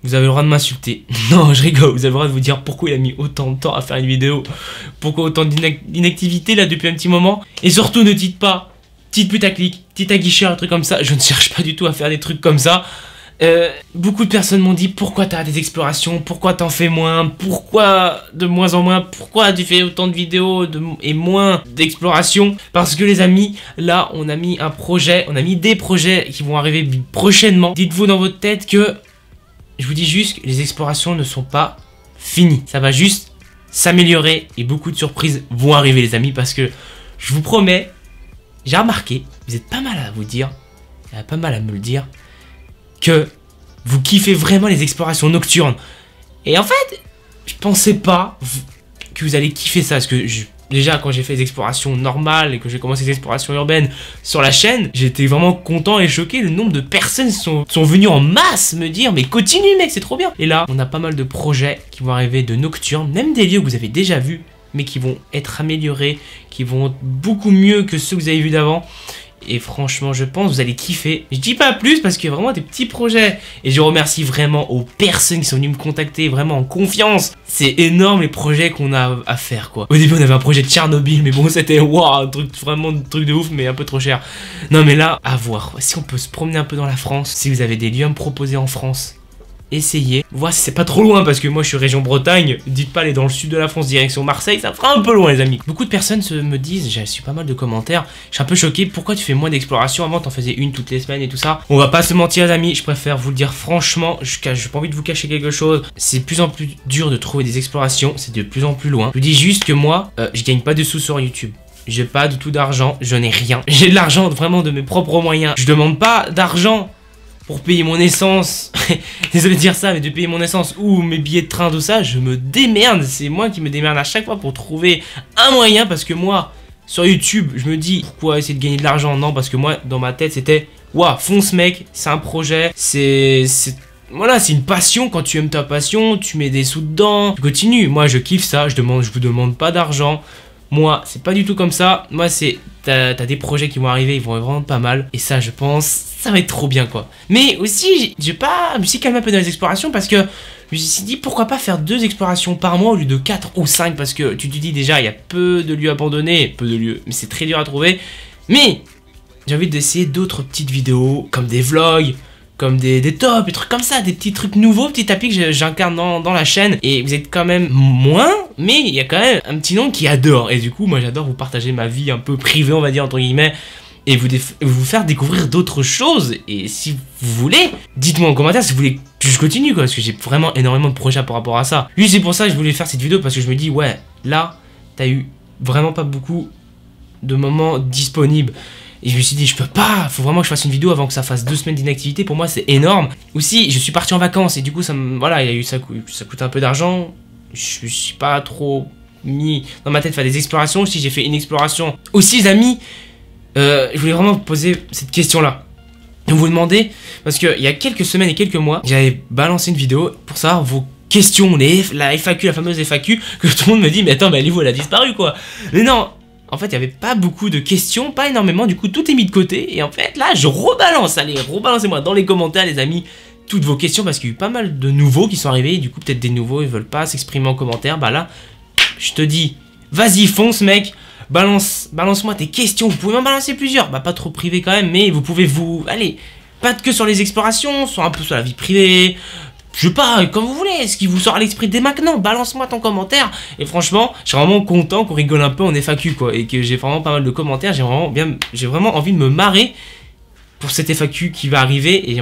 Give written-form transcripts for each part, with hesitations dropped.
vous avez le droit de m'insulter. Non, je rigole, vous avez le droit de vous dire pourquoi il a mis autant de temps à faire une vidéo. Pourquoi autant d'inactivité là depuis un petit moment. Et surtout, ne dites pas, petite putaclic, petite aguicheur, un truc comme ça. Je ne cherche pas du tout à faire des trucs comme ça. Beaucoup de personnes m'ont dit pourquoi t'as des explorations, pourquoi t'en fais moins, pourquoi de moins en moins, pourquoi tu fais autant de vidéos et moins d'explorations. Parce que les amis, là on a mis un projet, on a mis des projets qui vont arriver prochainement. Dites-vous dans votre tête que, je vous dis juste que les explorations ne sont pas finies. Ça va juste s'améliorer et beaucoup de surprises vont arriver les amis, parce que je vous promets, j'ai remarqué, vous êtes pas mal à vous dire, pas mal à me le dire, que vous kiffez vraiment les explorations nocturnes. Et en fait, je pensais pas que vous allez kiffer ça, parce que déjà quand j'ai fait des explorations normales et que j'ai commencé des explorations urbaines sur la chaîne, j'étais vraiment content et choqué. Le nombre de personnes sont venues en masse me dire mais continue mec, c'est trop bien. Et là, on a pas mal de projets qui vont arriver de nocturnes, même des lieux que vous avez déjà vus, mais qui vont être améliorés, qui vont être beaucoup mieux que ceux que vous avez vus d'avant. Et franchement, je pense que vous allez kiffer. Je dis pas plus parce qu'il y a vraiment des petits projets. Et je remercie vraiment aux personnes qui sont venues me contacter, vraiment en confiance. C'est énorme les projets qu'on a à faire quoi. Au début on avait un projet de Tchernobyl, mais bon c'était waouh, un truc vraiment un truc de ouf, mais un peu trop cher. Non mais là, à voir. Si on peut se promener un peu dans la France, si vous avez des lieux à me proposer en France, essayez, voir si c'est pas trop loin, parce que moi je suis région Bretagne, dites pas aller dans le sud de la France direction Marseille, ça fera un peu loin les amis. Beaucoup de personnes me disent, j'ai reçu pas mal de commentaires, je suis un peu choqué, pourquoi tu fais moins d'exploration, avant t'en faisais une toutes les semaines et tout ça. On va pas se mentir les amis, je préfère vous le dire franchement, j'ai pas envie de vous cacher quelque chose, c'est de plus en plus dur de trouver des explorations, c'est de plus en plus loin. Je vous dis juste que moi, je gagne pas de sous sur YouTube. J'ai pas du tout d'argent, je n'ai rien. J'ai de l'argent vraiment de mes propres moyens. Je demande pas d'argent pour payer mon essence, désolé de dire ça, mais de payer mon essence ou mes billets de train, tout ça, je me démerde. C'est moi qui me démerde à chaque fois pour trouver un moyen, parce que moi, sur YouTube, je me dis, pourquoi essayer de gagner de l'argent? Non, parce que moi, dans ma tête, c'était, waouh, fonce mec, c'est un projet, voilà, c'est une passion. Quand tu aimes ta passion, tu mets des sous dedans, tu continues. Moi, je kiffe ça, je vous demande pas d'argent. Moi, c'est pas du tout comme ça. Moi, c'est, t'as des projets qui vont arriver, ils vont être vraiment pas mal. Et ça, je pense, ça va être trop bien, quoi. Mais aussi, je me suis calmé un peu dans les explorations, parce que je me suis dit, pourquoi pas faire 2 explorations par mois au lieu de 4 ou 5, parce que tu te dis déjà, il y a peu de lieux abandonnés, mais c'est très dur à trouver. Mais j'ai envie d'essayer d'autres petites vidéos, comme des vlogs, comme des tops, des trucs comme ça, des petits trucs nouveaux, petit à petit que j'incarne dans la chaîne. Et vous êtes quand même moins, mais il y a quand même un petit nombre qui adore. Et du coup, moi j'adore vous partager ma vie un peu privée, on va dire, entre guillemets, et vous faire découvrir d'autres choses. Et si vous voulez, dites-moi en commentaire si vous voulez que je continue, quoi, parce que j'ai vraiment énormément de projets par rapport à ça. Lui, c'est pour ça que je voulais faire cette vidéo, parce que je me dis, ouais, là, t'as eu vraiment pas beaucoup de moments disponibles. Et je me suis dit, je peux pas, faut vraiment que je fasse une vidéo avant que ça fasse 2 semaines d'inactivité. Pour moi, c'est énorme. Aussi, je suis parti en vacances et du coup, voilà, ça coûte un peu d'argent. Je suis pas trop mis dans ma tête faire des explorations. Si j'ai fait une exploration. Aussi, les amis, je voulais vraiment vous poser cette question-là. Vous vous demandez, parce qu'il y a quelques semaines et quelques mois, j'avais balancé une vidéo pour savoir vos questions, la FAQ, la fameuse FAQ, que tout le monde me dit, mais attends, mais elle a disparu, quoi. Mais non. En fait, il n'y avait pas beaucoup de questions, pas énormément, du coup, tout est mis de côté. Et en fait, là, je rebalance. Allez, rebalancez-moi dans les commentaires, les amis, toutes vos questions, parce qu'il y a eu pas mal de nouveaux qui sont arrivés. Et du coup, peut-être des nouveaux, ils veulent pas s'exprimer en commentaire. Bah là, je te dis, vas-y, fonce, mec. Balance-moi tes questions. Vous pouvez m'en balancer plusieurs. Bah, pas trop privé quand même, mais vous pouvez allez, pas que sur les explorations, sur un peu sur la vie privée. Je sais pas, comme vous voulez, ce qui vous sort à l'esprit dès maintenant, balance-moi ton commentaire. Et franchement, je suis vraiment content qu'on rigole un peu en FAQ, quoi. Et que j'ai vraiment pas mal de commentaires, j'ai vraiment envie de me marrer pour cette FAQ qui va arriver. Et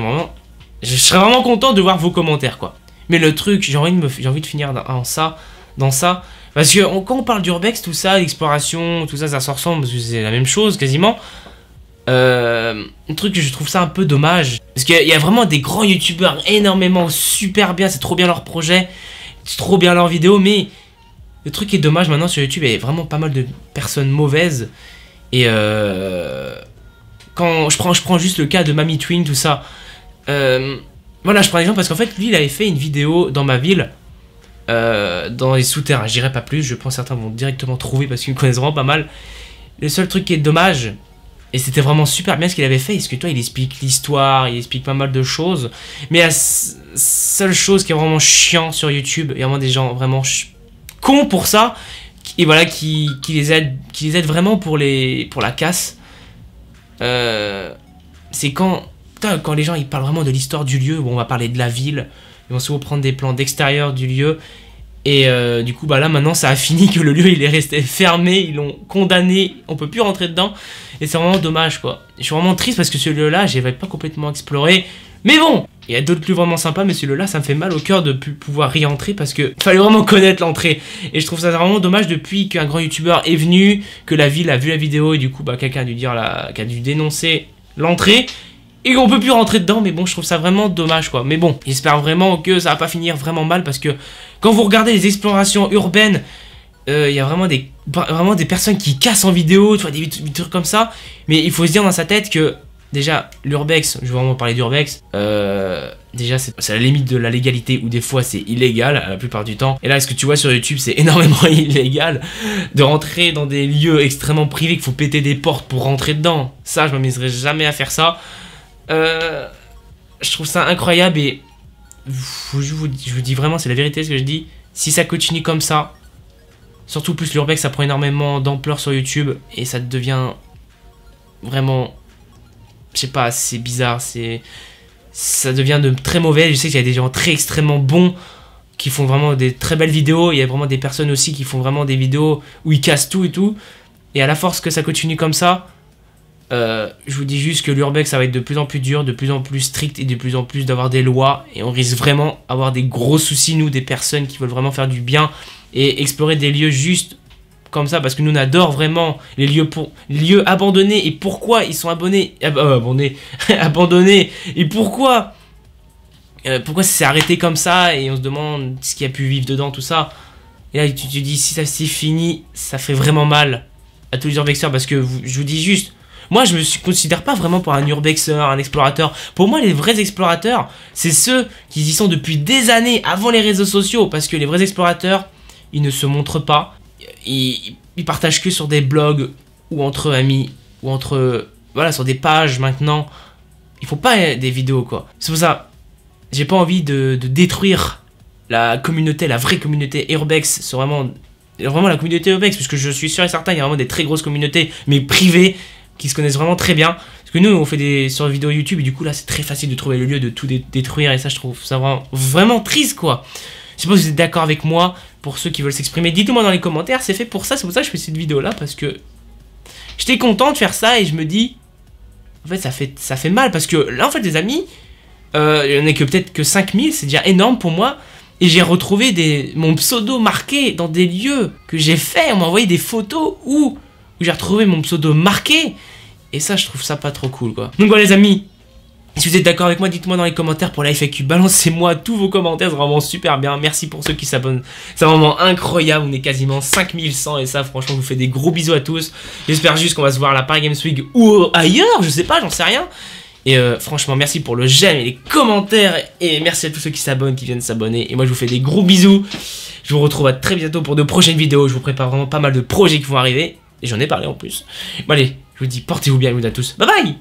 je serais vraiment content de voir vos commentaires, quoi. Mais le truc, j'ai envie de finir dans ça. Parce que quand on parle d'urbex, tout ça, l'exploration, tout ça, ça se ressemble, parce que c'est la même chose, quasiment. Un truc que je trouve ça un peu dommage, parce qu'il y a vraiment des grands youtubeurs énormément super bien, c'est trop bien leur projet, c'est trop bien leurs vidéos, mais le truc qui est dommage maintenant sur YouTube, il y a vraiment pas mal de personnes mauvaises. Et quand je prends juste le cas de Mami Twin, tout ça, voilà, je prends l'exemple parce qu'en fait lui il avait fait une vidéo dans ma ville, dans les souterrains, je dirais pas plus, je pense que certains vont directement trouver parce qu'ils me connaissent vraiment pas mal. Le seul truc qui est dommage, Et c'était vraiment super bien ce qu'il avait fait, parce que toi il explique l'histoire, il explique pas mal de choses. Mais la seule chose qui est vraiment chiant sur YouTube, il y a vraiment des gens vraiment cons pour ça, et voilà, qui les aident vraiment pour la casse. C'est quand les gens ils parlent vraiment de l'histoire du lieu, bon, on va parler de la ville, ils vont souvent prendre des plans d'extérieur du lieu. Et du coup, bah là maintenant ça a fini que le lieu il est resté fermé, ils l'ont condamné, on peut plus rentrer dedans. Et c'est vraiment dommage quoi. Je suis vraiment triste parce que ce lieu-là, j'avais pas complètement exploré. Mais bon, il y a d'autres lieux vraiment sympas, mais celui-là, ça me fait mal au cœur de plus pouvoir y entrer parce que fallait vraiment connaître l'entrée. Et je trouve ça vraiment dommage depuis qu'un grand youtubeur est venu, que la ville a vu la vidéo et du coup, bah quelqu'un a dû dire qui a dû dénoncer l'entrée. Et qu'on peut plus rentrer dedans, mais bon, je trouve ça vraiment dommage, quoi. Mais bon, j'espère vraiment que ça va pas finir vraiment mal, parce que quand vous regardez les explorations urbaines, il y a vraiment des personnes qui cassent en vidéo, tu vois, des trucs comme ça. Mais il faut se dire dans sa tête que, déjà, l'urbex, je vais vraiment parler d'urbex, déjà, c'est à la limite de la légalité, ou des fois, c'est illégal, la plupart du temps. Et là, ce que tu vois sur YouTube, c'est énormément illégal, de rentrer dans des lieux extrêmement privés, qu'il faut péter des portes pour rentrer dedans. Ça, je m'amuserai jamais à faire ça. Je trouve ça incroyable et je vous dis vraiment, c'est la vérité ce que je dis. Si ça continue comme ça, surtout plus l'urbex, ça prend énormément d'ampleur sur YouTube et ça devient vraiment, je sais pas, c'est bizarre, ça devient de très mauvais. Je sais qu'il y a des gens très extrêmement bons qui font vraiment des très belles vidéos. Il y a vraiment des personnes aussi qui font vraiment des vidéos où ils cassent tout et tout. Et à la force que ça continue comme ça, je vous dis juste que l'urbex ça va être de plus en plus dur, de plus en plus strict et de plus en plus d'avoir des lois et on risque vraiment d'avoir des gros soucis, nous, des personnes qui veulent vraiment faire du bien et explorer des lieux juste comme ça, parce que nous on adore vraiment les lieux abandonnés. Et pourquoi ils sont abandonnés et pourquoi ça s'est arrêté comme ça, et on se demande ce qui a pu vivre dedans, tout ça. Et là tu te dis, si ça s'est fini, ça fait vraiment mal à tous les urbexeurs, parce que je vous dis juste, moi, je me considère pas vraiment pour un urbexeur, un explorateur. Pour moi, les vrais explorateurs, c'est ceux qui y sont depuis des années, avant les réseaux sociaux. Parce que les vrais explorateurs, ils ne se montrent pas. Ils partagent que sur des blogs, ou entre amis, ou entre... Voilà, sur des pages maintenant. Il faut pas des vidéos, quoi. C'est pour ça, j'ai pas envie de détruire la communauté, la vraie communauté urbex. C'est vraiment la communauté urbex, puisque je suis sûr et certain, il y a vraiment des très grosses communautés, mais privées, qui se connaissent vraiment très bien. Parce que nous, on fait sur des vidéos YouTube, et du coup, là, c'est très facile de trouver le lieu, de tout détruire, et ça, je trouve ça vraiment triste, quoi. Je sais pas si vous êtes d'accord avec moi. Pour ceux qui veulent s'exprimer, dites-moi dans les commentaires. C'est fait pour ça, c'est pour ça que je fais cette vidéo-là, parce que j'étais content de faire ça, et je me dis, en fait, ça fait mal, parce que là, en fait, les amis, il n'y en a que peut-être que 5000, c'est déjà énorme pour moi. Et j'ai retrouvé mon pseudo marqué dans des lieux que j'ai fait. On m'a envoyé des photos où j'ai retrouvé mon pseudo marqué. Et ça, je trouve ça pas trop cool, quoi. Donc voilà, les amis, si vous êtes d'accord avec moi, dites-moi dans les commentaires pour la FAQ. Balancez-moi tous vos commentaires, c'est vraiment super bien. Merci pour ceux qui s'abonnent. C'est vraiment incroyable. On est quasiment 5100 et ça, franchement, je vous fais des gros bisous à tous. J'espère juste qu'on va se voir à la Paris Games Week ou ailleurs, je sais pas, j'en sais rien. Et franchement, merci pour le j'aime et les commentaires. Et merci à tous ceux qui s'abonnent, qui viennent s'abonner. Et moi, je vous fais des gros bisous. Je vous retrouve à très bientôt pour de prochaines vidéos. Je vous prépare vraiment pas mal de projets qui vont arriver. Et j'en ai parlé en plus. Bon allez, je vous dis portez-vous bien, à tous. Bye bye.